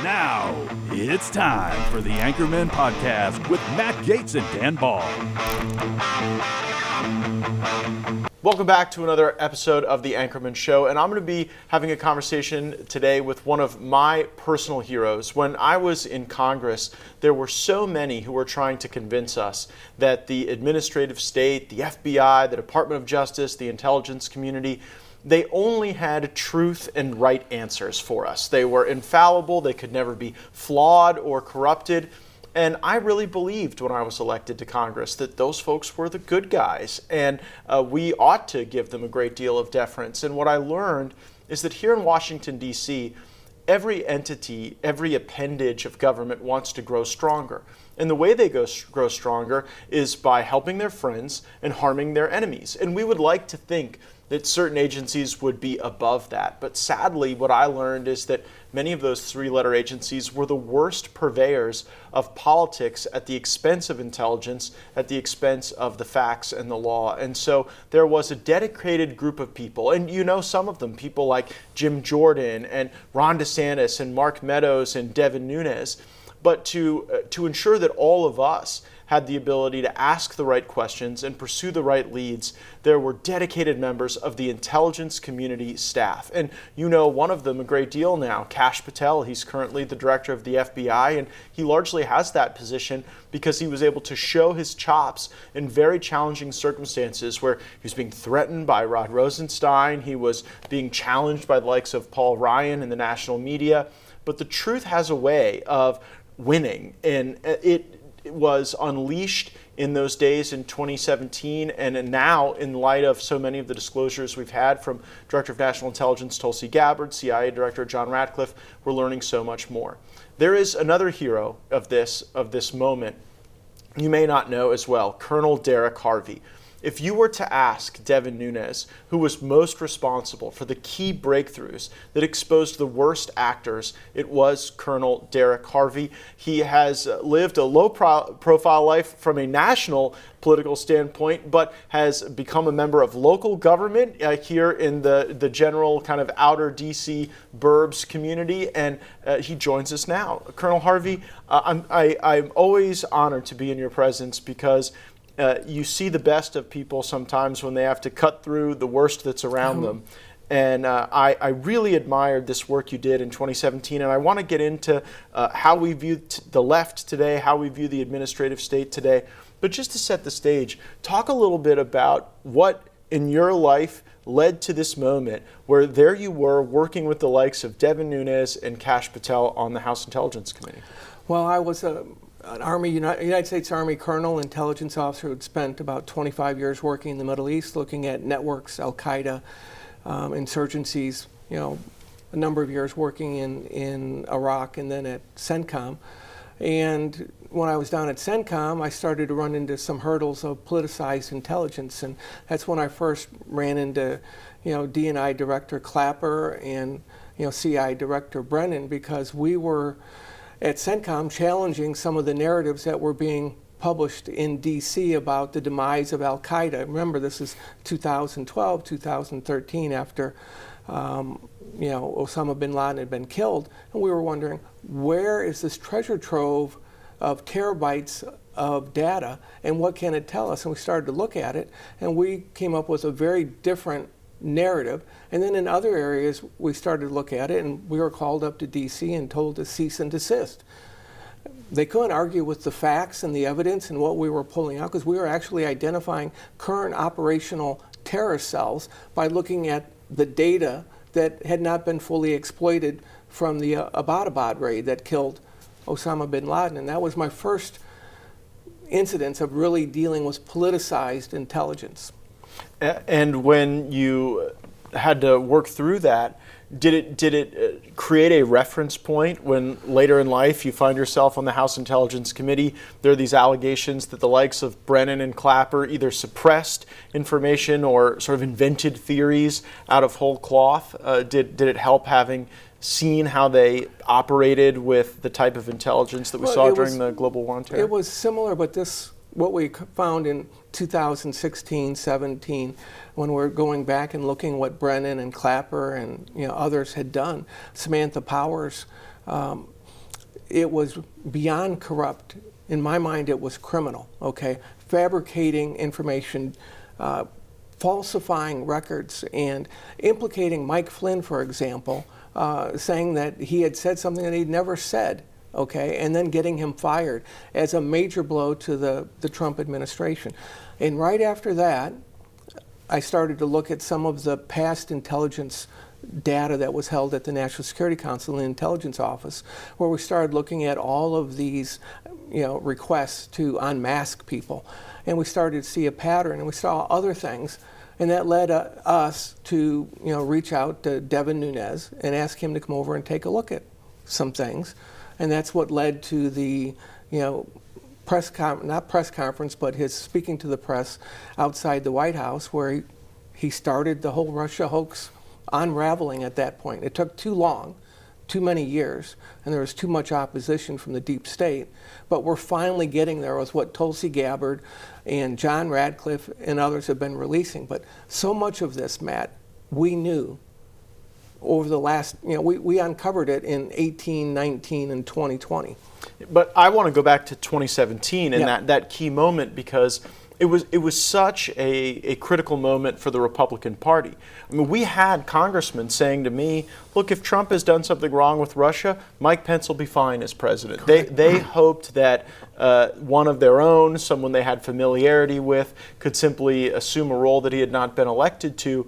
Now, it's time for the Anchormen Podcast with Matt Gaetz and Dan Ball. Welcome back to another episode of The Anchorman Show, and I'm going to be having a conversation today with one of my personal heroes. When I was in Congress, there were so many who were trying to convince us that the administrative state, the FBI, the Department of Justice, the intelligence community, they only had truth and right answers for us. They were infallible, they could never be flawed or corrupted. And I really believed when I was elected to Congress that those folks were the good guys, and we ought to give them a great deal of deference. And what I learned is that here in Washington, D.C., every entity, every appendage of government wants to grow stronger. And the way they grow stronger is by helping their friends and harming their enemies. And we would like to think that certain agencies would be above that. But sadly, what I learned is that many of those three-letter agencies were the worst purveyors of politics at the expense of intelligence, at the expense of the facts and the law. And so there was a dedicated group of people, and you know some of them, people like Jim Jordan and Ron DeSantis and Mark Meadows and Devin Nunes. But to ensure that all of us had the ability to ask the right questions and pursue the right leads, there were dedicated members of the intelligence community staff. And you know one of them a great deal now, Kash Patel. He's currently the director of the FBI, and he largely has that position because he was able to show his chops in very challenging circumstances where he was being threatened by Rod Rosenstein, he was being challenged by the likes of Paul Ryan in the national media. But the truth has a way of winning, and it was unleashed in those days in 2017, and now in light of so many of the disclosures we've had from Director of National Intelligence Tulsi Gabbard, CIA Director John Ratcliffe, we're learning so much more. There is another hero of this moment you may not know as well, Colonel Derek Harvey. If you were to ask Devin Nunes, who was most responsible for the key breakthroughs that exposed the worst actors, it was Colonel Derek Harvey. He has lived a low-profile life from a national political standpoint, but has become a member of local government here in the general kind of outer D.C. burbs community, and he joins us now. Colonel Harvey, I'm always honored to be in your presence because you see the best of people sometimes when they have to cut through the worst that's around them. And I really admired this work you did in 2017, and I want to get into how we view the left today, how we view the administrative state today. But just to set the stage, talk a little bit about what in your life led to this moment where there you were working with the likes of Devin Nunes and Kash Patel on the House Intelligence Committee. Well, I was an United States Army colonel, intelligence officer who'd spent about 25 years working in the Middle East, looking at networks, Al-Qaeda, insurgencies, a number of years working in Iraq and then at CENTCOM. And when I was down at CENTCOM, I started to run into some hurdles of politicized intelligence, and that's when I first ran into, D&I Director Clapper and, CI Director Brennan, because we were at CENTCOM challenging some of the narratives that were being published in D.C. about the demise of Al-Qaeda. Remember, this is 2012, 2013, after Osama bin Laden had been killed, and we were wondering, where is this treasure trove of terabytes of data, and what can it tell us? And we started to look at it, and we came up with a very different narrative. And then in other areas, we started to look at it, and we were called up to D.C. and told to cease and desist. They couldn't argue with the facts and the evidence and what we were pulling out, because we were actually identifying current operational terrorist cells by looking at the data that had not been fully exploited from the Abbottabad raid that killed Osama bin Laden. And that was my first incidence of really dealing with politicized intelligence. And when you had to work through that, did it create a reference point when later in life you find yourself on the House Intelligence Committee? There are these allegations that the likes of Brennan and Clapper either suppressed information or sort of invented theories out of whole cloth. Did it help having seen how they operated with the type of intelligence that we saw during the global war on terror? It was similar, but this what we found in 2016, 17, when we're going back and looking what Brennan and Clapper and others had done, Samantha Powers, it was beyond corrupt. In my mind, it was criminal. Okay, fabricating information, falsifying records, and implicating Mike Flynn, for example, saying that he had said something that he'd never said. Okay, and then getting him fired as a major blow to the Trump administration. And right after that, I started to look at some of the past intelligence data that was held at the National Security Council and the Intelligence Office, where we started looking at all of these requests to unmask people. And we started to see a pattern, and we saw other things. And that led us to reach out to Devin Nunes and ask him to come over and take a look at some things. And that's what led to the, not press conference, but his speaking to the press outside the White House, where he started the whole Russia hoax unraveling at that point. It took too long, too many years, and there was too much opposition from the deep state. But we're finally getting there with what Tulsi Gabbard and John Radcliffe and others have been releasing. But so much of this, Matt, we knew over the last, we uncovered it in 18, 19, and 2020. But I want to go back to 2017 and that key moment, because it was such a critical moment for the Republican Party. I mean, we had congressmen saying to me, look, if Trump has done something wrong with Russia, Mike Pence will be fine as president. They hoped that one of their own, someone they had familiarity with, could simply assume a role that he had not been elected to.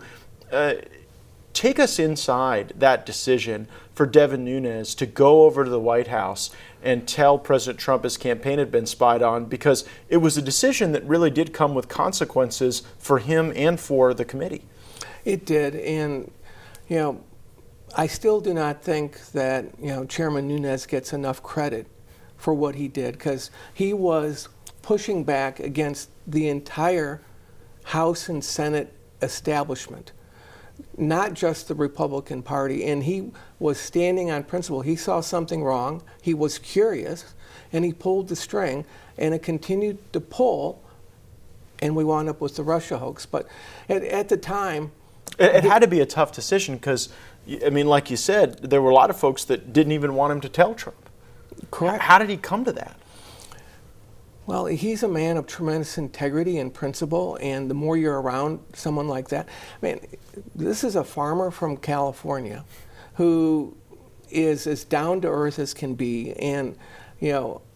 Take us inside that decision for Devin Nunes to go over to the White House and tell President Trump his campaign had been spied on, because it was a decision that really did come with consequences for him and for the committee. It did, and I still do not think that Chairman Nunes gets enough credit for what he did, because he was pushing back against the entire House and Senate establishment, not just the Republican Party, and he was standing on principle. He saw something wrong, he was curious, and he pulled the string, and it continued to pull, and we wound up with the Russia hoax. But at the time... It had to be a tough decision, because, I mean, like you said, there were a lot of folks that didn't even want him to tell Trump. Correct. How did he come to that? Well, he's a man of tremendous integrity and principle, and the more you're around someone like that, this is a farmer from California who is as down to earth as can be, and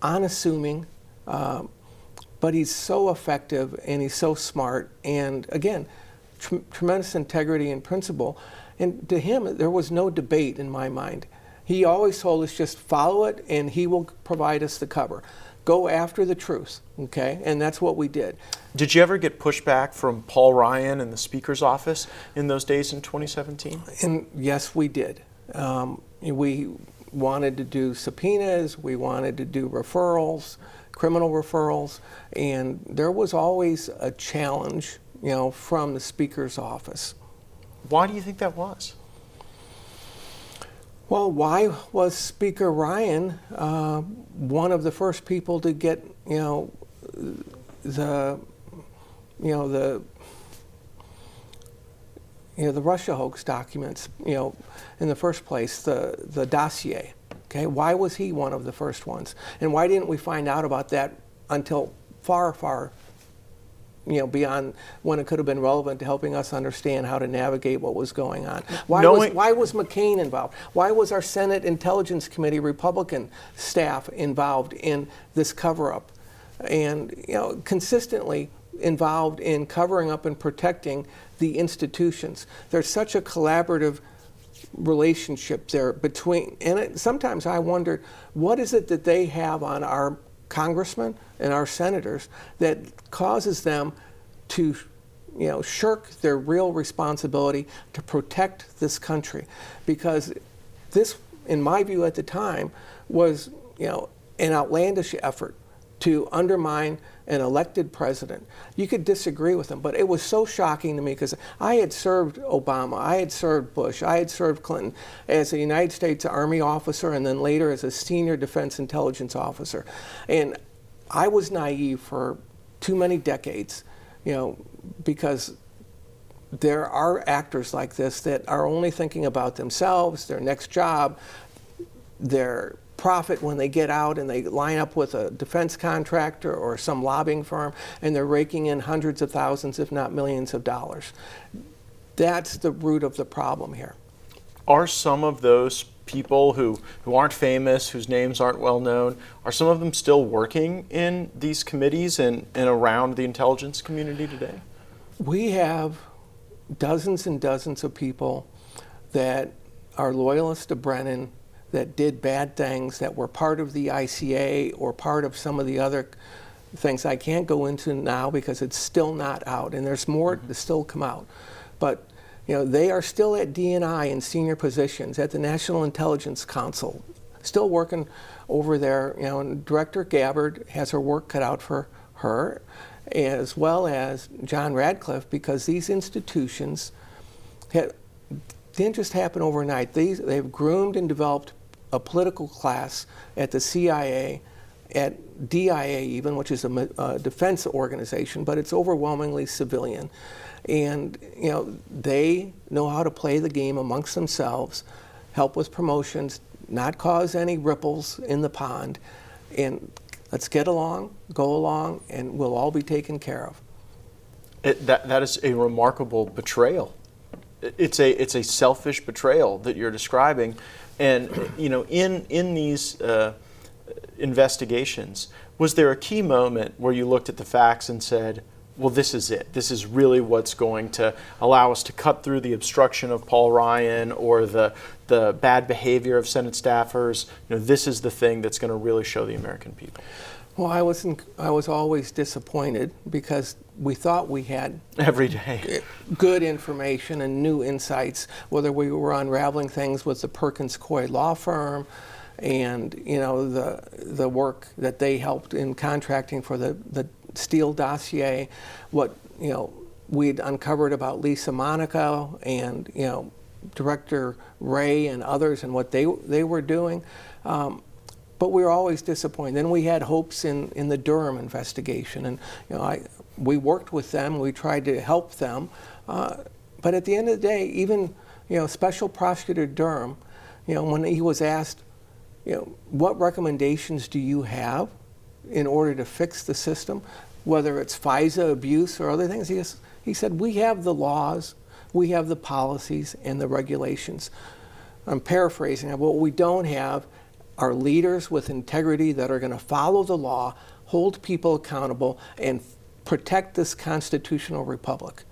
unassuming, but he's so effective and he's so smart, and again, tremendous integrity and principle. And to him, there was no debate in my mind. He always told us, just follow it, and he will provide us the cover. Go after the truth, okay? And that's what we did. Did you ever get pushback from Paul Ryan and the Speaker's office in those days in 2017? And yes, we did. We wanted to do subpoenas, we wanted to do referrals, criminal referrals, and there was always a challenge, from the Speaker's office. Why do you think that was? Well, why was Speaker Ryan one of the first people to get, the Russia hoax documents, in the first place, the dossier? Okay, why was he one of the first ones, and why didn't we find out about that until far, far, beyond when it could have been relevant to helping us understand how to navigate what was going on? Why was McCain involved? Why was our Senate Intelligence Committee Republican staff involved in this cover-up? And, consistently involved in covering up and protecting the institutions. There's such a collaborative relationship there between, and sometimes I wonder, what is it that they have on our congressmen and our senators that causes them to shirk their real responsibility to protect this country? Because this, in my view at the time, was an outlandish effort to undermine an elected president. You could disagree with him, but it was so shocking to me, because I had served Obama, I had served Bush, I had served Clinton as a United States Army officer, and then later as a senior defense intelligence officer. And I was naive for too many decades, because there are actors like this that are only thinking about themselves, their next job, their profit when they get out and they line up with a defense contractor or some lobbying firm, and they're raking in hundreds of thousands, if not millions of dollars. That's the root of the problem here. Are some of those people who aren't famous, whose names aren't well known, are some of them still working in these committees and around the intelligence community today? We have dozens and dozens of people that are loyalists to Brennan, that did bad things, that were part of the ICA or part of some of the other things I can't go into now because it's still not out, and there's more to still come out. But they are still at DNI in senior positions at the National Intelligence Council, still working over there. And Director Gabbard has her work cut out for her, as well as John Radcliffe, because these institutions didn't just happen overnight. They've groomed and developed a political class at the CIA, at DIA even, which is a defense organization, but it's overwhelmingly civilian. And they know how to play the game amongst themselves, help with promotions, not cause any ripples in the pond, and let's get along, go along, and we'll all be taken care of. That is a remarkable betrayal. It's a selfish betrayal that you're describing, and in these investigations, was there a key moment where you looked at the facts and said, well, this is it. This is really what's going to allow us to cut through the obstruction of Paul Ryan or the bad behavior of Senate staffers. This is the thing that's going to really show the American people. Well, I was always disappointed because we thought we had every day good information and new insights, whether we were unraveling things with the Perkins Coie law firm and the work that they helped in contracting for the Steele dossier, what we'd uncovered about Lisa Monaco and Director Wray and others and what they were doing. But we were always disappointed. Then we had hopes in the Durham investigation, and we worked with them. We tried to help them, but at the end of the day, even Special Prosecutor Durham, when he was asked, what recommendations do you have in order to fix the system, whether it's FISA abuse or other things, he said, we have the laws, we have the policies and the regulations. I'm paraphrasing, but what we don't have are leaders with integrity that are going to follow the law, hold people accountable, and protect this constitutional republic.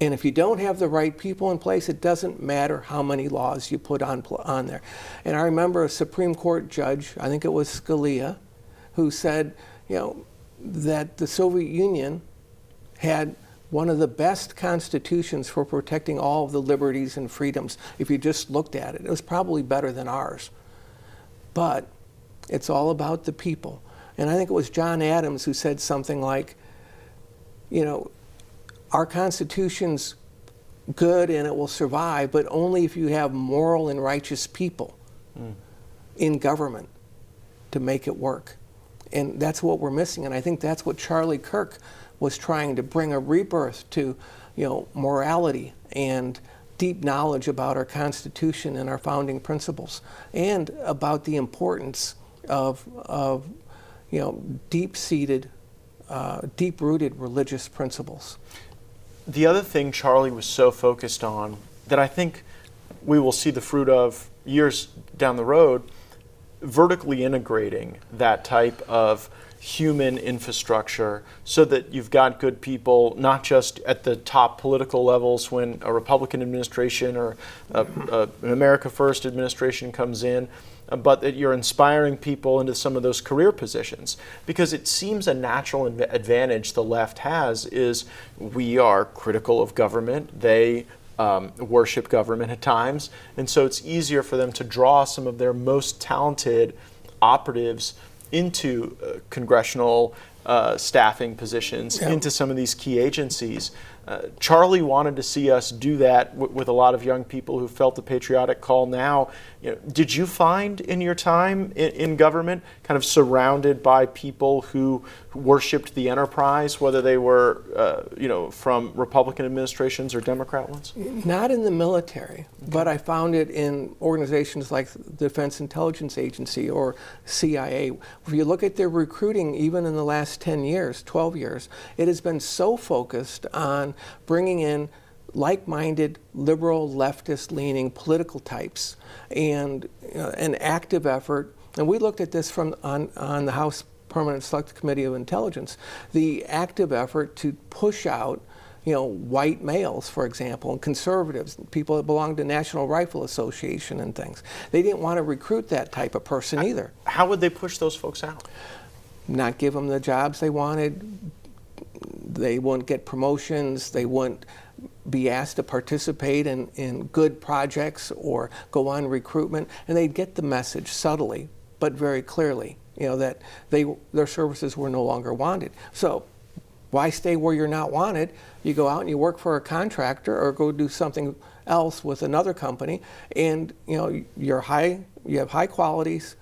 And if you don't have the right people in place, it doesn't matter how many laws you put on there. And I remember a Supreme Court judge, I think it was Scalia, who said, that the Soviet Union had one of the best constitutions for protecting all of the liberties and freedoms. If you just looked at it, it was probably better than ours. But it's all about the people. And I think it was John Adams who said something like, our Constitution's good and it will survive, but only if you have moral and righteous people in government to make it work. And that's what we're missing. And I think that's what Charlie Kirk was trying to bring, a rebirth to, morality and deep knowledge about our Constitution and our founding principles, and about the importance of deep-seated, deep-rooted religious principles. The other thing Charlie was so focused on that I think we will see the fruit of years down the road, vertically integrating that type of human infrastructure so that you've got good people, not just at the top political levels when a Republican administration or an America First administration comes in, but that you're inspiring people into some of those career positions. Because it seems a natural advantage the left has is we are critical of government. They worship government at times. And so it's easier for them to draw some of their most talented operatives into congressional staffing positions, into some of these key agencies. Charlie wanted to see us do that with a lot of young people who felt the patriotic call now. Did you find in your time in government kind of surrounded by people who worshipped the enterprise, whether they were from Republican administrations or Democrat ones? Not in the military, but I found it in organizations like the Defense Intelligence Agency or CIA. If you look at their recruiting, even in the last 10 years, 12 years, it has been so focused on bringing in like-minded, liberal, leftist-leaning political types, and an active effort. And we looked at this on the House Permanent Select Committee of Intelligence, the active effort to push out white males, for example, and conservatives, people that belong to National Rifle Association and things. They didn't want to recruit that type of person either. How would they push those folks out? Not give them the jobs they wanted. They wouldn't get promotions. They wouldn't be asked to participate in good projects or go on recruitment. And they'd get the message subtly, but very clearly, that their services were no longer wanted. So why stay where you're not wanted? You go out and you work for a contractor or go do something else with another company, and you have high qualities,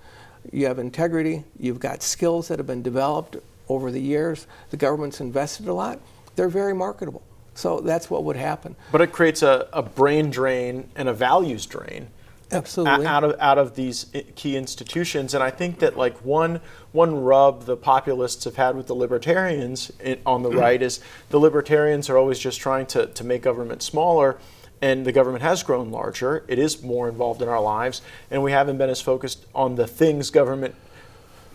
you have integrity, you've got skills that have been developed over the years, the government's invested a lot, they're very marketable. So that's what would happen. But it creates a brain drain and a values drain. Absolutely. Out of these key institutions. And I think that one rub the populists have had with the libertarians on the right is the libertarians are always just trying to make government smaller, and the government has grown larger. It is more involved in our lives, and we haven't been as focused on the things government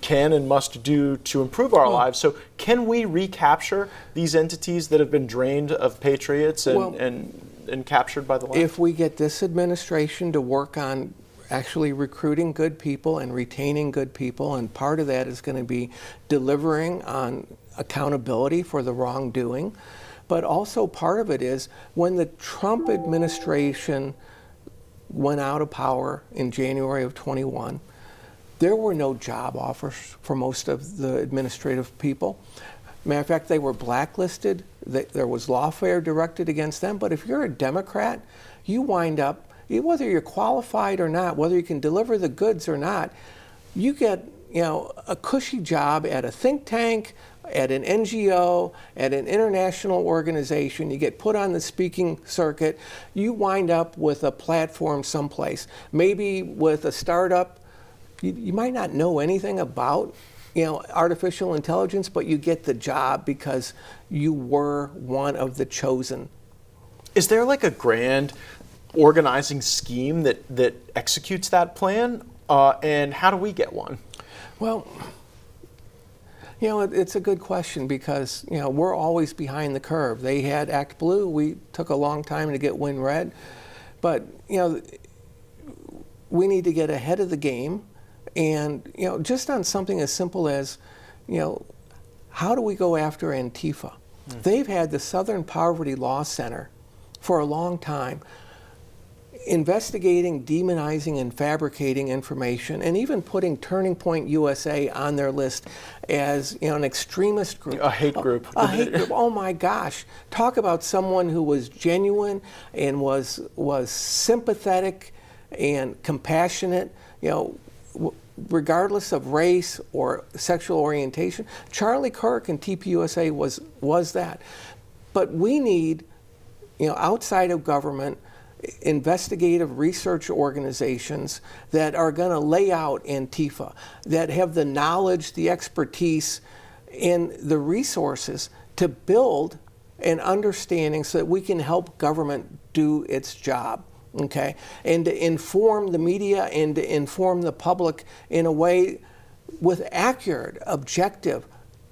can and must do to improve our lives. So can we recapture these entities that have been drained of patriots and captured by the left? If we get this administration to work on actually recruiting good people and retaining good people, and part of that is going to be delivering on accountability for the wrongdoing, but also part of it is when the Trump administration went out of power in January of 21, there were no job offers for most of the administrative people. Matter of fact, they were blacklisted. There was lawfare directed against them. But if you're a Democrat, you wind up, whether you're qualified or not, whether you can deliver the goods or not, you get a cushy job at a think tank, at an NGO, at an international organization. You get put on the speaking circuit. You wind up with a platform someplace, maybe with a startup. You might not know anything about artificial intelligence, but you get the job because you were one of the chosen. Is there a grand organizing scheme that executes that plan? And how do we get one? Well, it's a good question because we're always behind the curve. They had Act Blue. We took a long time to get Win Red, but we need to get ahead of the game. And just on something as simple as, how do we go after Antifa? They've had the Southern Poverty Law Center for a long time investigating, demonizing, and fabricating information, and even putting Turning Point USA on their list as an extremist group. A hate group. A hate group. Oh my gosh. Talk about someone who was genuine and was sympathetic and compassionate, regardless of race or sexual orientation. Charlie Kirk and TPUSA was that. But we need, outside of government, investigative research organizations that are going to lay out Antifa, that have the knowledge, the expertise, and the resources to build an understanding so that we can help government do its job. Okay, and to inform the media and to inform the public in a way with accurate, objective,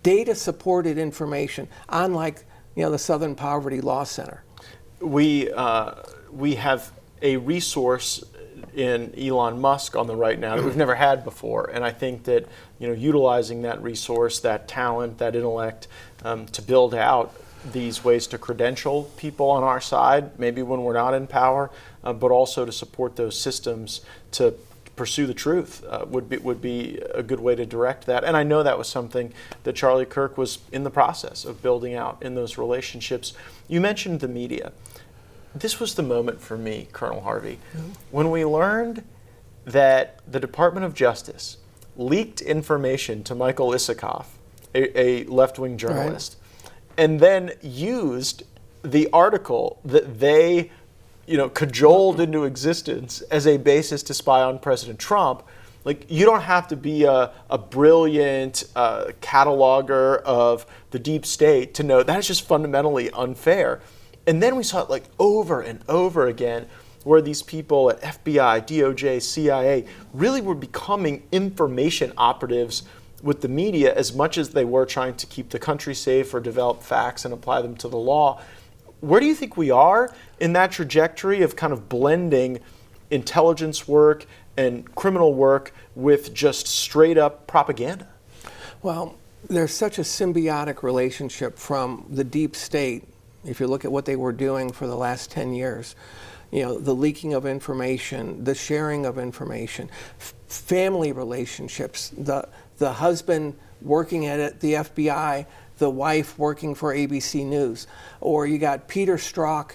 data-supported information, unlike the Southern Poverty Law Center. We have a resource in Elon Musk on the right now that we've never had before, and I think that utilizing that resource, that talent, that intellect, to build out these ways to credential people on our side, maybe when we're not in power, but also to support those systems to pursue the truth would be a good way to direct that. And I know that was something that Charlie Kirk was in the process of building out in those relationships. You mentioned the media. This was the moment for me, Colonel Harvey, when we learned that the Department of Justice leaked information to Michael Isikoff, a left-wing journalist, and then used the article that they cajoled into existence as a basis to spy on President Trump. Like, you don't have to be a brilliant cataloger of the deep state to know that is just fundamentally unfair. And then we saw it like over and over again, where these people at FBI, DOJ, CIA really were becoming information operatives with the media as much as they were trying to keep the country safe or develop facts and apply them to the law. Where do you think we are in that trajectory of kind of blending intelligence work and criminal work with just straight up propaganda? Well, there's such a symbiotic relationship from the deep state. If you look at what they were doing for the last 10 years, the leaking of information, the sharing of information, family relationships, the husband working at the FBI, the wife working for ABC News, or you got Peter Strzok,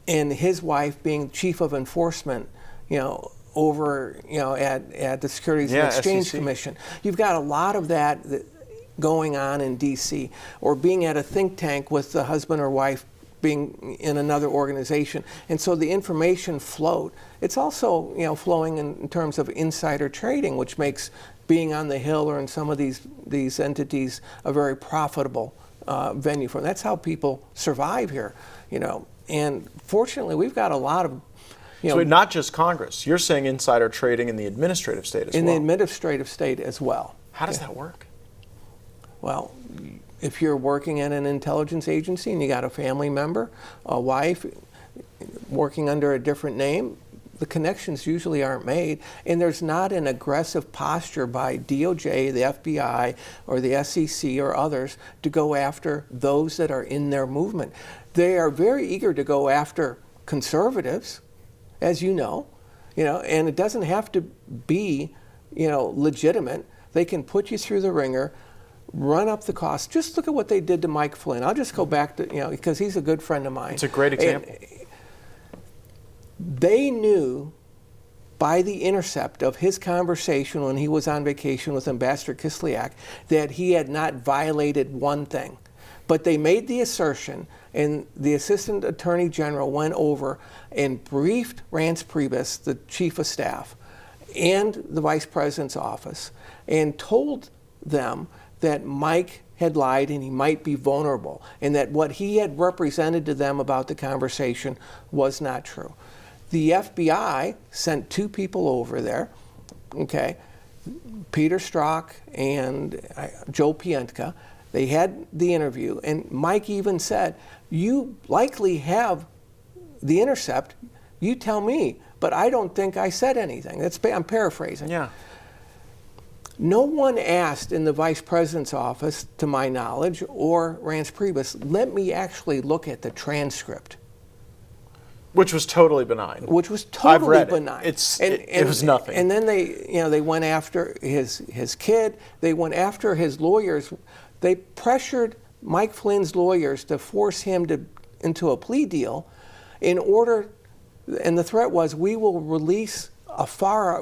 and his wife being chief of enforcement, over, at the Securities and Exchange SEC. Commission. You've got a lot of that going on in D.C., or being at a think tank with the husband or wife being in another organization. And so the information flowed. It's also, flowing in terms of insider trading, which makes being on the Hill or in some of these entities a very profitable venue for them. That's how people survive here, And fortunately, we've got a lot of, So not just Congress. You're saying insider trading in the administrative state as well. In the administrative state as well. How does that work? Well, if you're working at an intelligence agency and you got a family member, a wife working under a different name, the connections usually aren't made, and there's not an aggressive posture by DOJ, the FBI, or the SEC or others to go after those that are in their movement. They are very eager to go after conservatives, as you know, and it doesn't have to be, legitimate. They can put you through the ringer, run up the cost. Just look at what they did to Mike Flynn. I'll just go back to, because he's a good friend of mine. It's a great example. And they knew by the intercept of his conversation when he was on vacation with Ambassador Kislyak that he had not violated one thing. But they made the assertion, and the Assistant Attorney General went over and briefed Rance Priebus, the Chief of Staff, and the Vice President's office, and told them that Mike had lied and he might be vulnerable, and that what he had represented to them about the conversation was not true. The FBI sent two people over there, Peter Strzok and Joe Pientka. They had the interview, and Mike even said, "You likely have the intercept. You tell me, but I don't think I said anything." I'm paraphrasing. Yeah. No one asked in the Vice President's office, to my knowledge, or Rance Priebus, let me actually look at the transcript. Which was totally benign. Which was totally I've read benign. It was nothing. And then they went after his kid. They went after his lawyers. They pressured Mike Flynn's lawyers to force him into a plea deal in order, and the threat was, we will release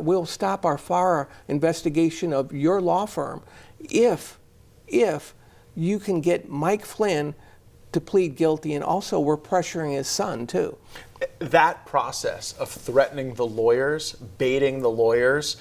we'll stop our FARA investigation of your law firm if you can get Mike Flynn to plead guilty, and also we're pressuring his son too. That process of threatening the lawyers, baiting the lawyers,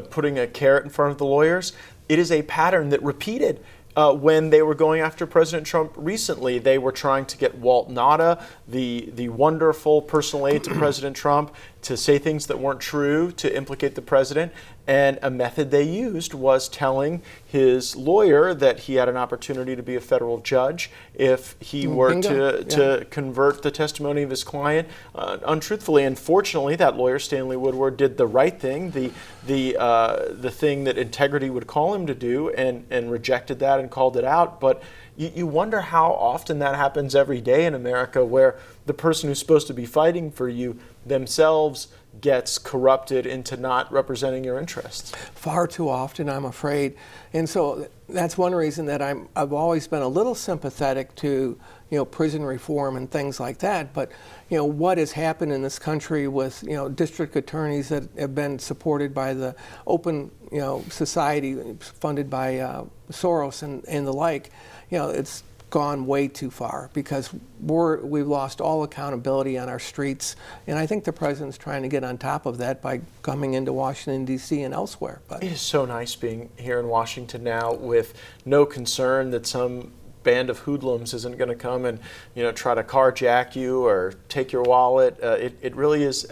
putting a carrot in front of the lawyers, it is a pattern that repeated. When they were going after President Trump recently, they were trying to get Walt Nauta, the wonderful personal aide to President Trump, to say things that weren't true, to implicate the president. And a method they used was telling his lawyer that he had an opportunity to be a federal judge if he were to convert the testimony of his client untruthfully. And fortunately, that lawyer, Stanley Woodward, did the right thing, the thing that integrity would call him to do, and rejected that and called it out. But you wonder how often that happens every day in America, where the person who's supposed to be fighting for you themselves gets corrupted into not representing your interests. Far too often, I'm afraid. And so that's one reason that I've always been a little sympathetic to, prison reform and things like that. But, what has happened in this country with, district attorneys that have been supported by the Open, Society funded by Soros and the like, it's gone way too far, because we've lost all accountability on our streets, and I think the president's trying to get on top of that by coming into Washington, D.C. and elsewhere. But it is so nice being here in Washington now with no concern that some band of hoodlums isn't going to come and try to carjack you or take your wallet. It really is.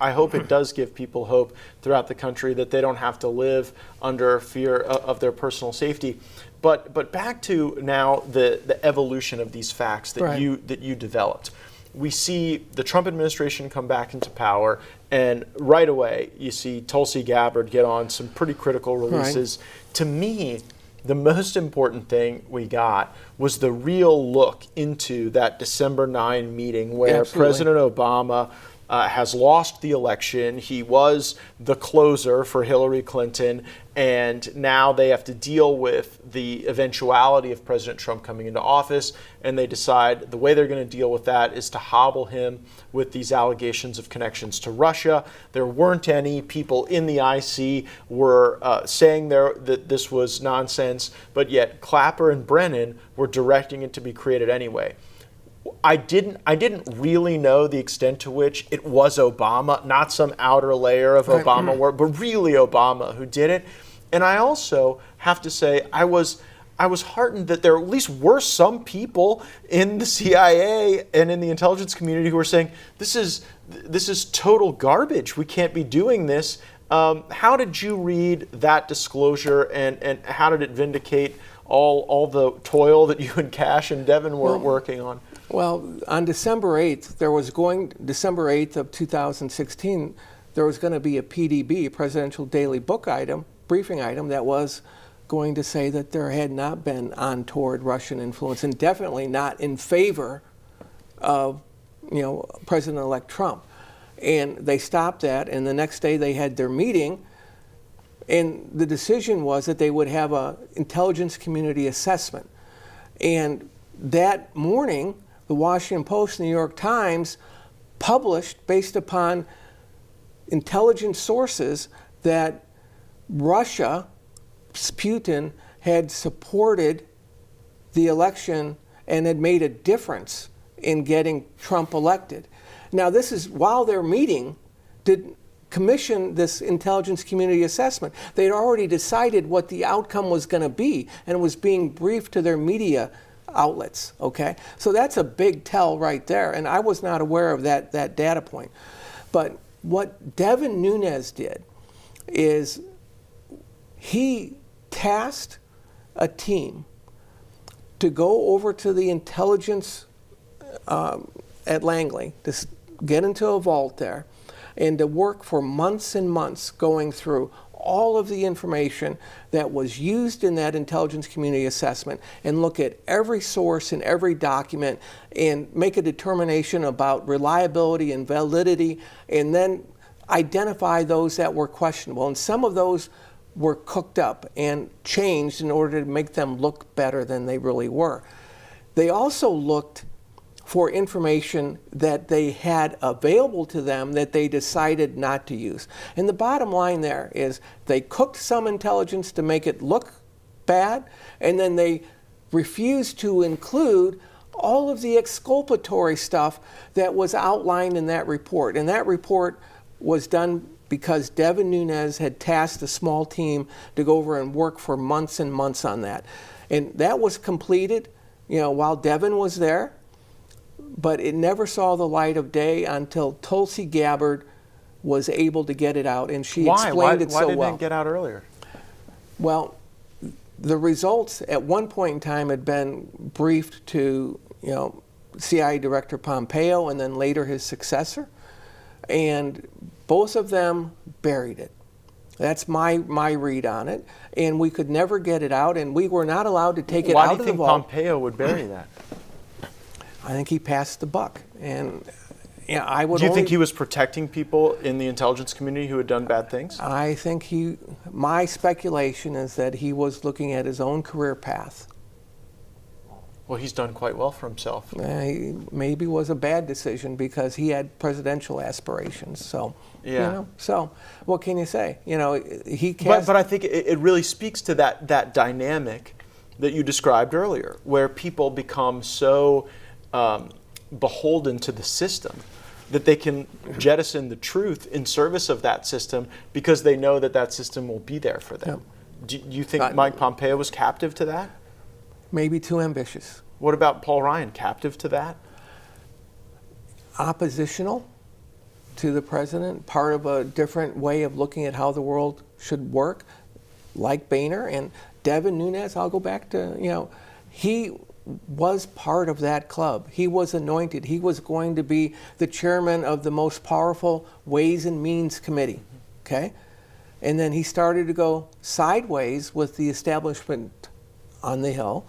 I hope it does give people hope throughout the country that they don't have to live under fear of their personal safety. But back to now the evolution of these facts that right. you developed. We see the Trump administration come back into power, and right away you see Tulsi Gabbard get on some pretty critical releases. Right. To me, the most important thing we got was the real look into that December 9 meeting where Absolutely. President Obama has lost the election. He was the closer for Hillary Clinton, and now they have to deal with the eventuality of President Trump coming into office, and they decide the way they're going to deal with that is to hobble him with these allegations of connections to Russia. There weren't any. People in the IC were saying that this was nonsense, but yet Clapper and Brennan were directing it to be created anyway. I didn't really know the extent to which it was Obama, not some outer layer of Obama work, but really Obama who did it. And I also have to say I was heartened that there at least were some people in the CIA and in the intelligence community who were saying this is total garbage. We can't be doing this. How did you read that disclosure, and how did it vindicate all the toil that you and Cash and Devin were working on? Well, on December 8th of 2016, there was going to be a PDB, Presidential Daily Book item, briefing item, that was going to say that there had not been untoward Russian influence, and definitely not in favor of, President-elect Trump. And they stopped that, and the next day they had their meeting, and the decision was that they would have an intelligence community assessment. And that morning, the Washington Post and the New York Times published, based upon intelligence sources, that Russia, Putin, had supported the election and had made a difference in getting Trump elected. Now, this is while their meeting did commission this intelligence community assessment. They'd already decided what the outcome was going to be, and it was being briefed to their media outlets, okay? So that's a big tell right there, and I was not aware of that data point. But what Devin Nunes did is he tasked a team to go over to the intelligence at Langley, to get into a vault there, and to work for months and months going through all of the information that was used in that intelligence community assessment, and look at every source and every document and make a determination about reliability and validity, and then identify those that were questionable. And some of those were cooked up and changed in order to make them look better than they really were. They also looked for information that they had available to them that they decided not to use. And the bottom line there is they cooked some intelligence to make it look bad, and then they refused to include all of the exculpatory stuff that was outlined in that report. And that report was done because Devin Nunes had tasked a small team to go over and work for months and months on that. And that was completed, while Devin was there, but it never saw the light of day until Tulsi Gabbard was able to get it out, and she explained it so well. Why didn't it get out earlier? Well, the results at one point in time had been briefed to, CIA Director Pompeo and then later his successor, and both of them buried it. That's my read on it. And we could never get it out, and we were not allowed to take it Why out do of you the think vault. Pompeo would bury that? I think he passed the buck. And I would Do you only, think he was protecting people in the intelligence community who had done bad things? I think my speculation is that he was looking at his own career path. Well, he's done quite well for himself. Maybe was a bad decision because he had presidential aspirations. So, Yeah. So what can you say? He cast. But I think it really speaks to that dynamic that you described earlier, where people become so beholden to the system that they can jettison the truth in service of that system because they know that system will be there for them. Do you think Mike Pompeo was captive to that? Maybe too ambitious. What about Paul Ryan, captive to that? Oppositional to the president, part of a different way of looking at how the world should work, like Boehner. And Devin Nunes, I'll go back to, he was part of that club. He was anointed. He was going to be the chairman of the most powerful Ways and Means Committee, okay? And then he started to go sideways with the establishment on the Hill.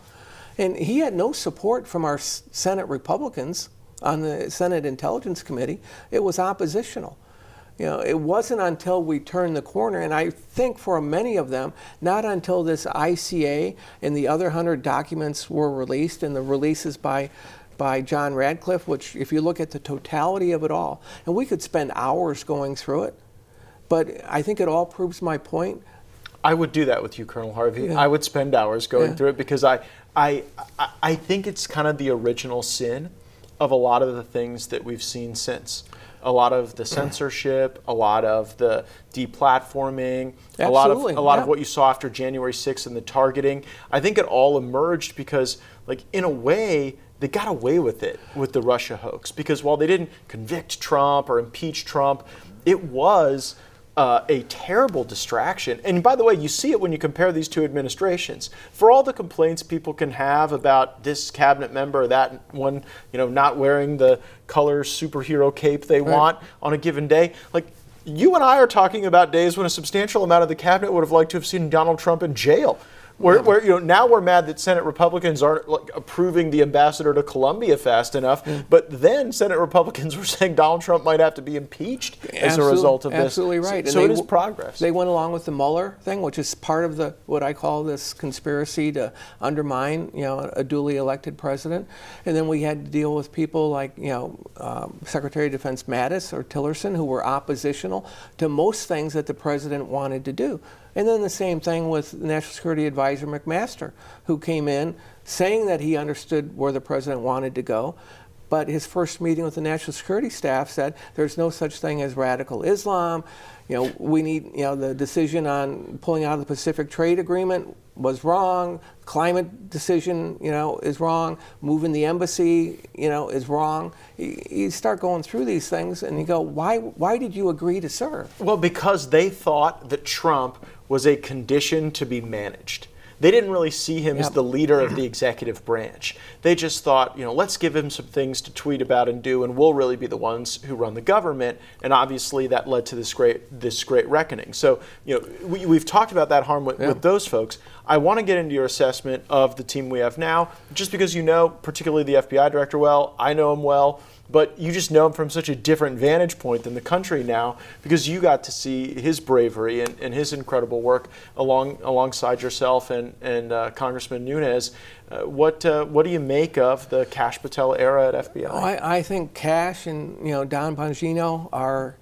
And he had no support from our Senate Republicans on the Senate Intelligence Committee. It was oppositional. It wasn't until we turned the corner, and I think for many of them, not until this ICA and the other 100 documents were released, and the releases by John Radcliffe, which if you look at the totality of it all, and we could spend hours going through it, but I think it all proves my point. I would do that with you, Colonel Harvey. Yeah. I would spend hours going through it because I think it's kind of the original sin of a lot of the things that we've seen since. A lot of the censorship, a lot of the deplatforming, a lot of what you saw after January 6th and the targeting. I think it all emerged because, in a way, they got away with it with the Russia hoax. Because while they didn't convict Trump or impeach Trump, it was a terrible distraction. And by the way, you see it when you compare these two administrations. For all the complaints people can have about this cabinet member or that one, not wearing the color superhero cape they want on a given day, you and I are talking about days when a substantial amount of the cabinet would have liked to have seen Donald Trump in jail. Where now we're mad that Senate Republicans aren't approving the ambassador to Colombia fast enough, but then Senate Republicans were saying Donald Trump might have to be impeached as a result of this. Absolutely right. So it is progress. They went along with the Mueller thing, which is part of what I call this conspiracy to undermine, a duly elected president. And then we had to deal with people like, Secretary of Defense Mattis or Tillerson, who were oppositional to most things that the president wanted to do. And then the same thing with National Security Advisor McMaster, who came in saying that he understood where the president wanted to go, but his first meeting with the National Security staff said there's no such thing as radical Islam. We need, the decision on pulling out of the Pacific Trade Agreement was wrong. Climate decision, is wrong. Moving the embassy, is wrong. You start going through these things and you go, why did you agree to serve? Well, because they thought that Trump was a condition to be managed. They didn't really see him as the leader of the executive branch. They just thought, let's give him some things to tweet about and do, and we'll really be the ones who run the government. And obviously that led to this great reckoning. So, we've talked about that harm with those folks. I want to get into your assessment of the team we have now, just because particularly the FBI director well, I know him well, but you just know him from such a different vantage point than the country now, because you got to see his bravery and his incredible work alongside yourself and Congressman Nunes. What do you make of the Kash Patel era at FBI? I think Kash and Don Bongino are,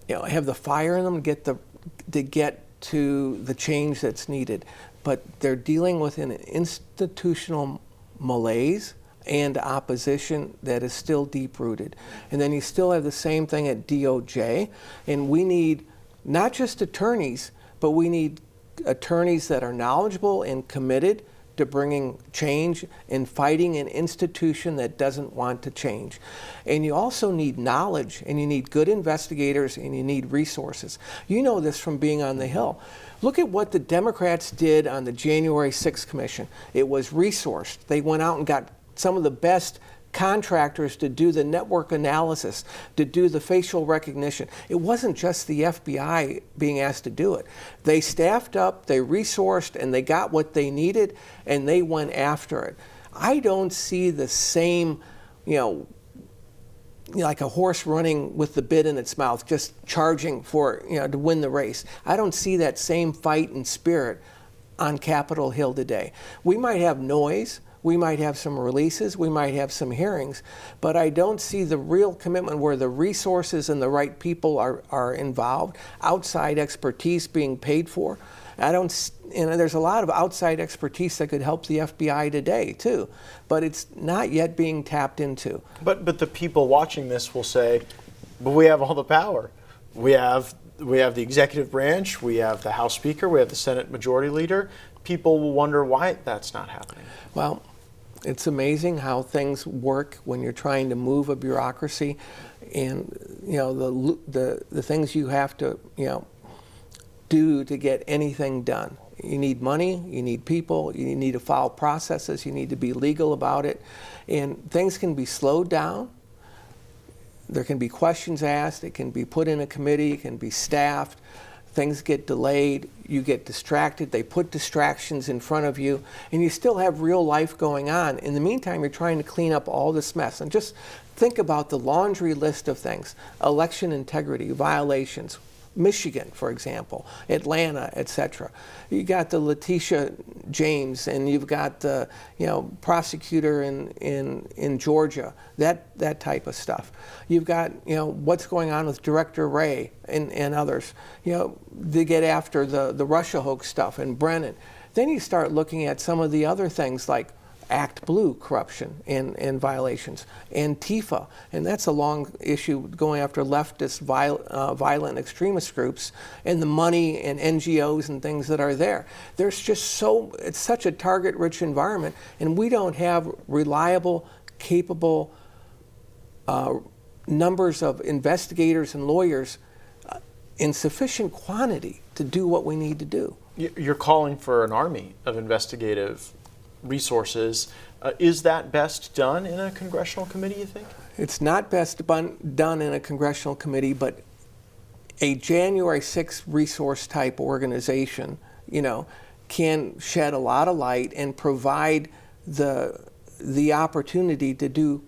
have the fire in them to get to the change that's needed, but they're dealing with an institutional malaise and opposition that is still deep-rooted. And then you still have the same thing at DOJ, and we need not just attorneys, but we need attorneys that are knowledgeable and committed to bringing change and fighting an institution that doesn't want to change. And you also need knowledge, and you need good investigators, and you need resources. You know this from being on the Hill. Look at what the Democrats did on the January 6th Commission. It was resourced. They went out and got some of the best contractors to do the network analysis, to do the facial recognition. It wasn't just the FBI being asked to do it. They staffed up, they resourced, and they got what they needed, and they went after it. I don't see the same, like a horse running with the bit in its mouth, just charging for, to win the race. I don't see that same fight and spirit on Capitol Hill today. We might have noise, we might have some releases, we might have some hearings, but I don't see the real commitment where the resources and the right people are involved, outside expertise being paid for. There's a lot of outside expertise that could help the FBI today too, but it's not yet being tapped into. But the people watching this will say, but we have all the power. We have the executive branch, we have the House Speaker, we have the Senate Majority Leader. People will wonder why that's not happening. Well, it's amazing how things work when you're trying to move a bureaucracy, and the things you have to do to get anything done. You need money, you need people, you need to follow processes, you need to be legal about it, and things can be slowed down. There can be questions asked, it can be put in a committee, it can be staffed, things get delayed, you get distracted, they put distractions in front of you, and you still have real life going on. In the meantime, you're trying to clean up all this mess. And just think about the laundry list of things: election integrity violations, Michigan, for example, Atlanta, etc. You got the Letitia James, and you've got the prosecutor in Georgia, that type of stuff. You've got what's going on with Director Wray and others. They get after the Russia Hoax stuff and Brennan. Then you start looking at some of the other things like Act Blue corruption and violations, Antifa, and that's a long issue going after leftist violent extremist groups and the money and NGOs and things that are there. There's just it's such a target-rich environment, and we don't have reliable, capable numbers of investigators and lawyers in sufficient quantity to do what we need to do. You're calling for an army of investigative resources. Is that best done in a congressional committee, you think? It's not best done in a congressional committee, but a January 6th resource type organization, can shed a lot of light and provide the opportunity to do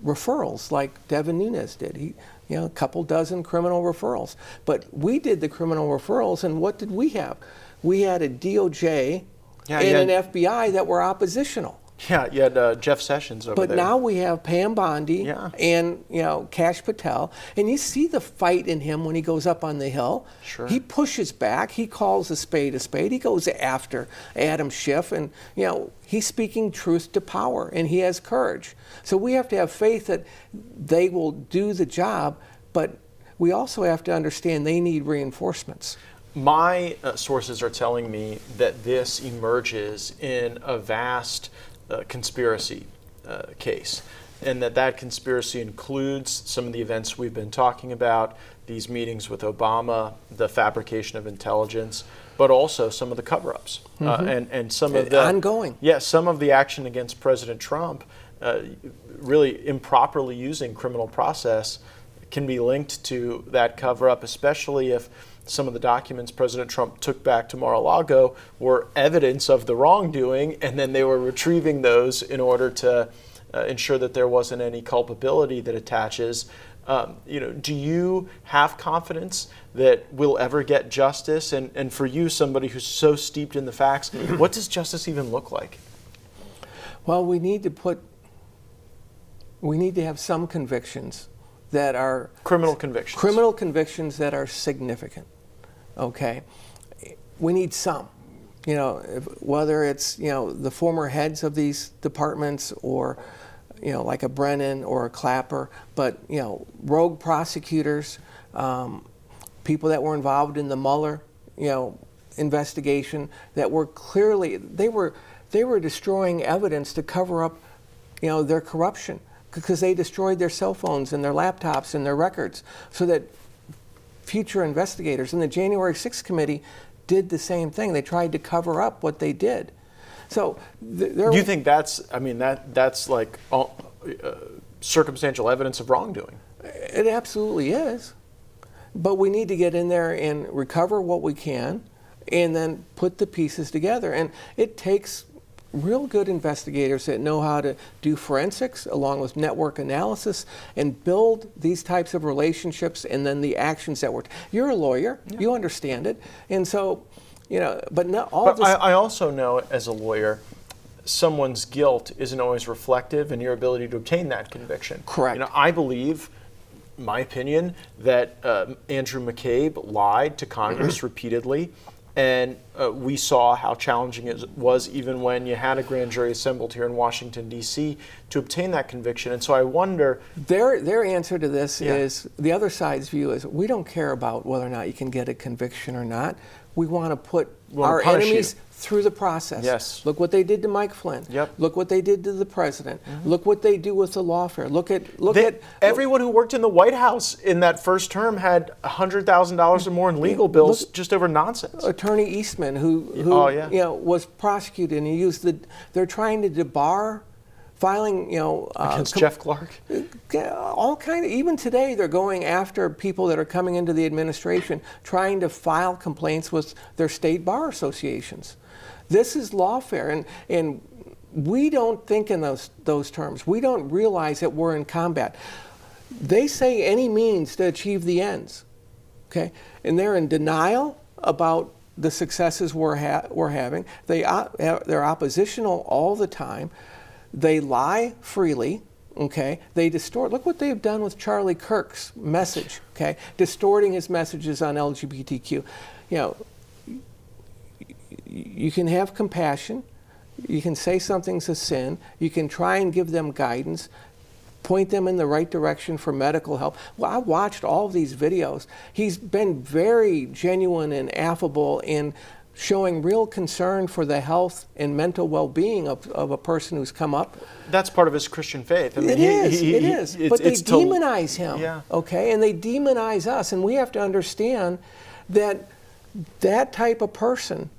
referrals like Devin Nunes did. A couple dozen criminal referrals. But we did the criminal referrals, and what did we have? We had a DOJ and an FBI that were oppositional. Yeah, you had Jeff Sessions over there. But now we have Pam Bondi and Kash Patel, and you see the fight in him when he goes up on the Hill. Sure. He pushes back. He calls a spade a spade. He goes after Adam Schiff, and he's speaking truth to power, and he has courage. So we have to have faith that they will do the job, but we also have to understand they need reinforcements. My sources are telling me that this emerges in a vast conspiracy case, and that conspiracy includes some of the events we've been talking about, these meetings with Obama, the fabrication of intelligence, but also some of the cover-ups and some of the ongoing. Some of the action against President Trump, really improperly using criminal process, can be linked to that cover-up, especially if some of the documents President Trump took back to Mar-a-Lago were evidence of the wrongdoing, and then they were retrieving those in order to ensure that there wasn't any culpability that attaches. Do you have confidence that we'll ever get justice? And for you, somebody who's so steeped in the facts, what does justice even look like? Well, we need to have some convictions that are criminal convictions. Criminal convictions that are significant. Okay, we need some. Whether it's the former heads of these departments or like a Brennan or a Clapper, but rogue prosecutors, people that were involved in the Mueller investigation that were clearly they were destroying evidence to cover up their corruption, because they destroyed their cell phones and their laptops and their records so that future investigators. And the January 6th committee did the same thing. They tried to cover up what they did. So do you think that's like circumstantial evidence of wrongdoing. It absolutely is. But we need to get in there and recover what we can and then put the pieces together. And it takes real good investigators that know how to do forensics along with network analysis and build these types of relationships and then the actions that work. You're a lawyer, you understand it. And so, but not all but this. I also know as a lawyer, someone's guilt isn't always reflective in your ability to obtain that conviction. Correct. I believe, my opinion, that Andrew McCabe lied to Congress repeatedly, and we saw how challenging it was even when you had a grand jury assembled here in Washington, D.C. to obtain that conviction. And so I wonder... Their answer to this is, the other side's view is, we don't care about whether or not you can get a conviction or not. We want to put our enemies through the process. Yes. Look what they did to Mike Flynn. Yep. Look what they did to the president. Look what they do with the lawfare. Look at everyone who worked in the White House in that first term had $100,000 or more in legal bills just over nonsense. Attorney Eastman, who was prosecuted, and he used they're trying to debar filing, against Jeff Clark. All kind of, even today they're going after people that are coming into the administration, trying to file complaints with their state bar associations. This is lawfare, and we don't think in those terms. We don't realize that we're in combat. They say any means to achieve the ends, okay? And they're in denial about the successes we're having. They're oppositional all the time. They lie freely, okay? They distort. Look what they've done with Charlie Kirk's message, okay? Distorting his messages on LGBTQ. You can have compassion. You can say something's a sin. You can try and give them guidance, point them in the right direction for medical help. Well, I watched all of these videos. He's been very genuine and affable in showing real concern for the health and mental well-being of a person who's come up. That's part of his Christian faith. It is. But they demonize him, okay? And they demonize us. And we have to understand that type of person,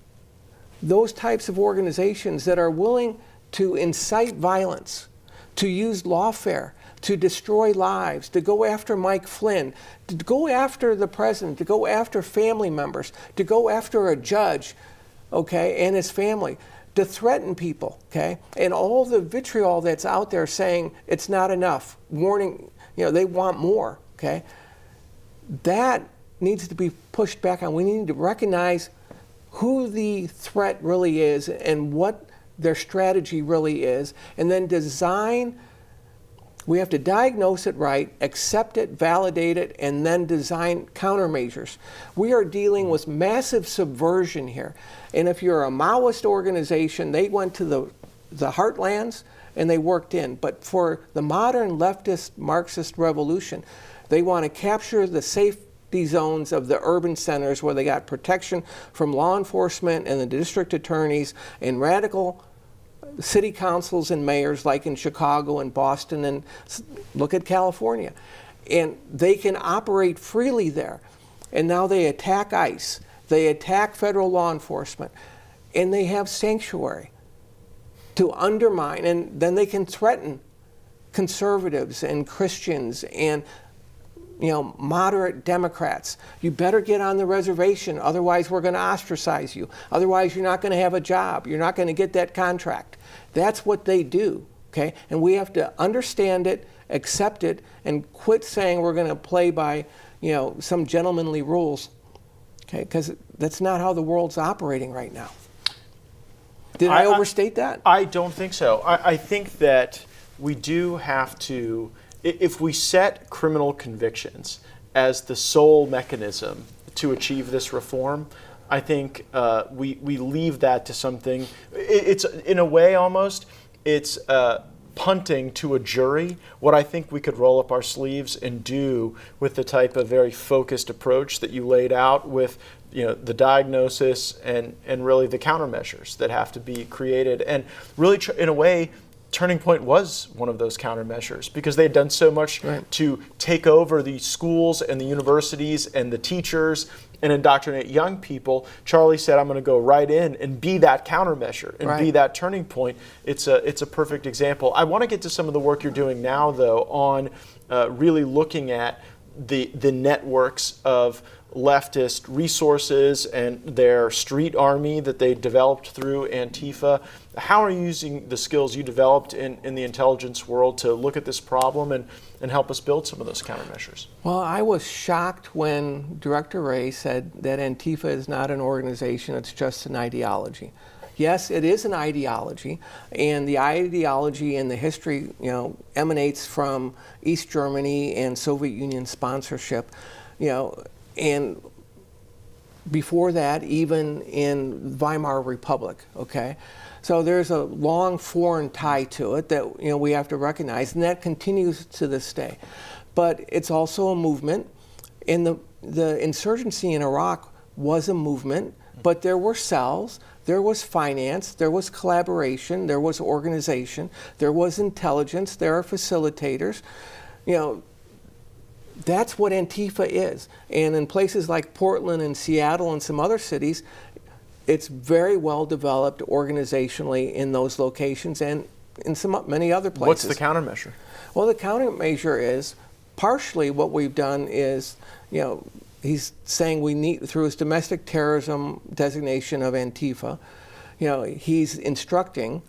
those types of organizations that are willing to incite violence, to use lawfare, to destroy lives, to go after Mike Flynn, to go after the president, to go after family members, to go after a judge, okay, and his family, to threaten people, okay, and all the vitriol that's out there saying it's not enough, warning, they want more, okay, that needs to be pushed back on. We need to recognize who the threat really is and what their strategy really is, and then design. We have to diagnose it right, accept it, validate it, and then design countermeasures. We are dealing with massive subversion here. And if you're a Maoist organization, they went to the heartlands and they worked in. But for the modern leftist Marxist revolution, they want to capture the safety zones of the urban centers where they got protection from law enforcement and the district attorneys and radical city councils and mayors like in Chicago and Boston, and look at California. And they can operate freely there. And now they attack ICE, they attack federal law enforcement, and they have sanctuary to undermine, and then they can threaten conservatives and Christians and moderate Democrats. You better get on the reservation, otherwise we're going to ostracize you. Otherwise you're not going to have a job. You're not going to get that contract. That's what they do, okay? And we have to understand it, accept it, and quit saying we're going to play by, some gentlemanly rules, okay? Because that's not how the world's operating right now. Did I overstate that? I don't think so. I think that we do have to, if we set criminal convictions as the sole mechanism to achieve this reform, I think we leave that to something. It's in a way almost, it's punting to a jury what I think we could roll up our sleeves and do with the type of very focused approach that you laid out with the diagnosis and really the countermeasures that have to be created. And really, in a way, Turning Point was one of those countermeasures because they had done so much to take over the schools and the universities and the teachers and indoctrinate young people, Charlie said, I'm going to go right in and be that countermeasure and be that turning point. It's a perfect example. I want to get to some of the work you're doing now, though, on really looking at the networks of leftist resources and their street army that they developed through Antifa. How are you using the skills you developed in the intelligence world to look at this problem and help us build some of those countermeasures? Well, I was shocked when Director Wray said that Antifa is not an organization, it's just an ideology. Yes, it is an ideology, and the ideology and the history, emanates from East Germany and Soviet Union sponsorship, and before that, even in Weimar Republic, okay? So there's a long foreign tie to it that, we have to recognize, and that continues to this day. But it's also a movement, and the insurgency in Iraq was a movement, but there were cells, there was finance, there was collaboration, there was organization, there was intelligence, there are facilitators, That's what Antifa is. And in places like Portland and Seattle and some other cities, it's very well developed organizationally in those locations and in many other places. What's the countermeasure? Well, the countermeasure is partially what we've done is, he's saying we need, through his domestic terrorism designation of Antifa, he's instructing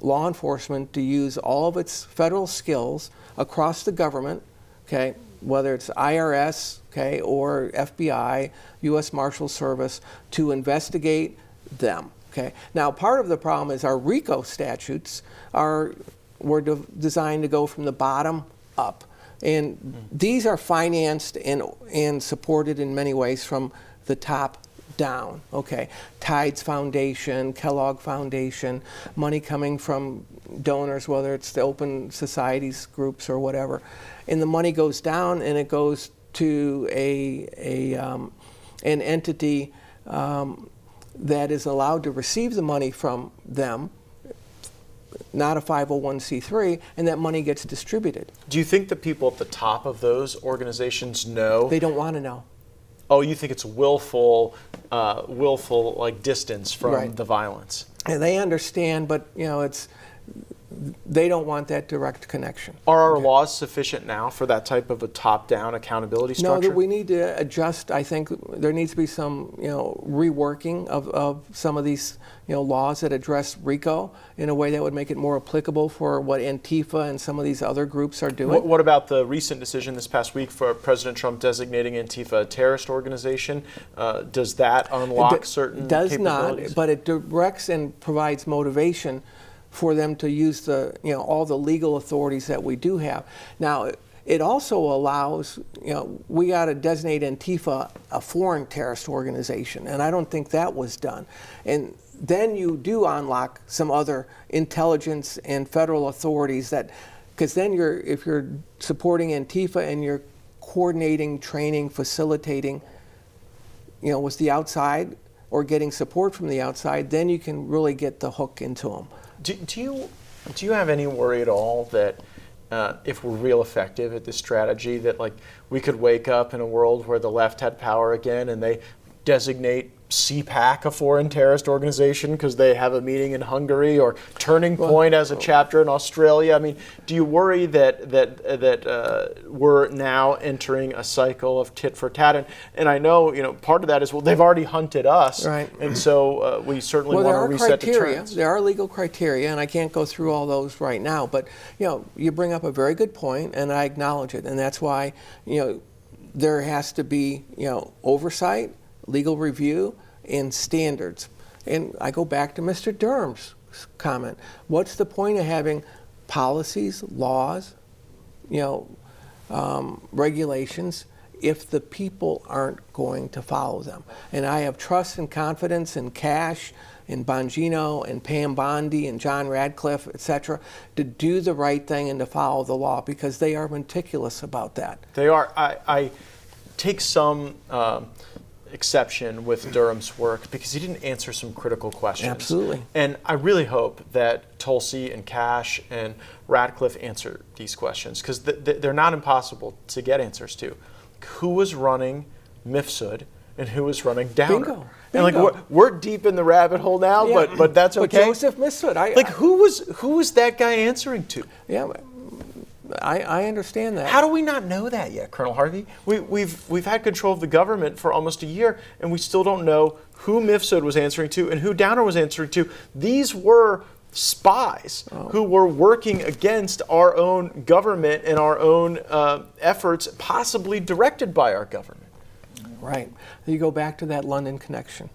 law enforcement to use all of its federal skills across the government, okay, whether it's IRS, okay, or FBI, U.S. Marshal Service, to investigate them, okay. Now, part of the problem is our RICO statutes were designed to go from the bottom up, and these are financed and supported in many ways from the top down, okay. Tides Foundation, Kellogg Foundation, money coming from donors, whether it's the open societies groups or whatever. And the money goes down and it goes to an entity that is allowed to receive the money from them, not a 501c3, and that money gets distributed. Do you think the people at the top of those organizations know? They don't want to know. Oh, you think it's willful like distance from the violence? And they understand, but they don't want that direct connection. Are our laws sufficient now for that type of a top-down accountability structure? No, we need to adjust. I think there needs to be some, reworking of some of these, laws that address RICO in a way that would make it more applicable for what Antifa and some of these other groups are doing. What about the recent decision this past week for President Trump designating Antifa a terrorist organization? Does that unlock certain capabilities? It does not, but it directs and provides motivation for them to use all the legal authorities that we do have. Now, it also allows, we got to designate Antifa a foreign terrorist organization, and I don't think that was done. And then you do unlock some other intelligence and federal authorities because then if you're supporting Antifa and you're coordinating, training, facilitating, with the outside or getting support from the outside, then you can really get the hook into them. Do you have any worry at all that if we're real effective at this strategy, that we could wake up in a world where the left had power again and they designate CPAC a foreign terrorist organization because they have a meeting in Hungary, or Turning Point as a chapter in Australia? I mean, do you worry that we're now entering a cycle of tit for tat? And I know part of that is they've already hunted us, right? And so we certainly want to reset the trends. There are legal criteria, and I can't go through all those right now. But you bring up a very good point, and I acknowledge it, and that's why there has to be oversight, legal review, and standards. And I go back to Mr. Durham's comment. What's the point of having policies, laws, regulations, if the people aren't going to follow them? And I have trust and confidence in Cash, in Bongino, and Pam Bondi, and John Radcliffe, etc., to do the right thing and to follow the law, because they are meticulous about that. They are. I take some exception with Durham's work because he didn't answer some critical questions. Absolutely. And I really hope that Tulsi and Cash and Radcliffe answer these questions, because they're not impossible to get answers to. Who was running MIFSUD and who was running downer. Bingo. And like we're deep in the rabbit hole now, but that's okay. But Joseph Mifsud, who was that guy answering to? Yeah, I understand that. How do we not know that yet, Colonel Harvey? We've had control of the government for almost a year, and we still don't know who Mifsud was answering to and who Downer was answering to. These were spies who were working against our own government and our own efforts, possibly directed by our government. Right. You go back to that London connection.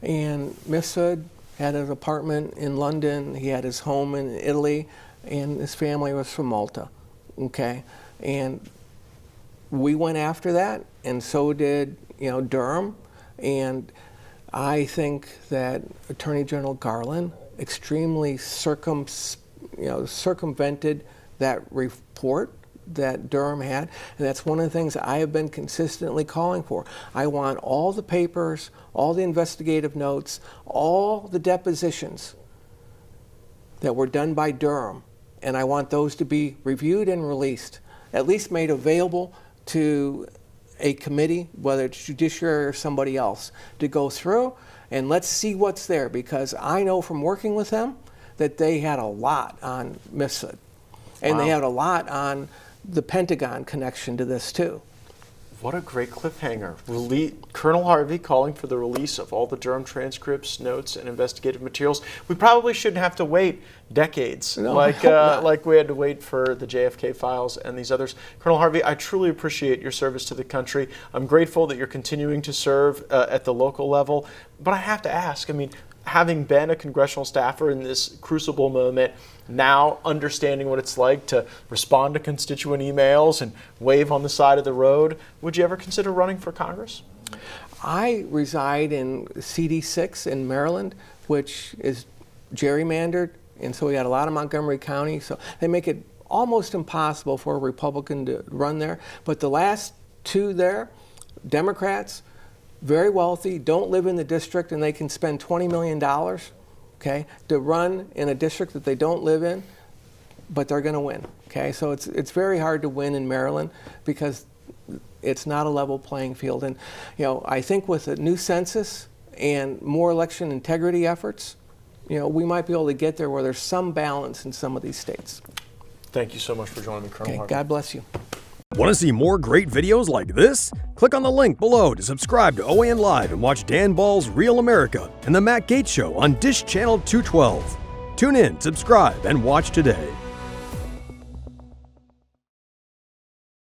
And Mifsud had his apartment in London, he had his home in Italy, and his family was from Malta. Okay? And we went after that, and so did, Durham. And I think that Attorney General Garland extremely circumvented that report that Durham had, and that's one of the things I have been consistently calling for. I want all the papers, all the investigative notes, all the depositions that were done by Durham, and I want those to be reviewed and released, at least made available to a committee, whether it's judiciary or somebody else, to go through, and let's see what's there, because I know from working with them that they had a lot on Mifsud, and they had a lot on the Pentagon connection to this too. What a great cliffhanger. Colonel Harvey calling for the release of all the Durham transcripts, notes, and investigative materials. We probably shouldn't have to wait decades like we had to wait for the JFK files and these others. Colonel Harvey, I truly appreciate your service to the country. I'm grateful that you're continuing to serve at the local level. But I have to ask, having been a congressional staffer in this crucible moment, now understanding what it's like to respond to constituent emails and wave on the side of the road, would you ever consider running for Congress? I reside in CD6 in Maryland, which is gerrymandered, and so we got a lot of Montgomery County, so they make it almost impossible for a Republican to run there. But the last two there, Democrats, very wealthy, don't live in the district, and they can spend $20 million, to run in a district that they don't live in, but they're going to win. Okay, so it's very hard to win in Maryland because it's not a level playing field. And I think with a new census and more election integrity efforts, we might be able to get there where there's some balance in some of these states. Thank you so much for joining me, Colonel Harvey. God bless you. Want to see more great videos like this? Click on the link below to subscribe to OAN Live and watch Dan Ball's Real America and The Matt Gaetz Show on Dish Channel 212. Tune in, subscribe, and watch today.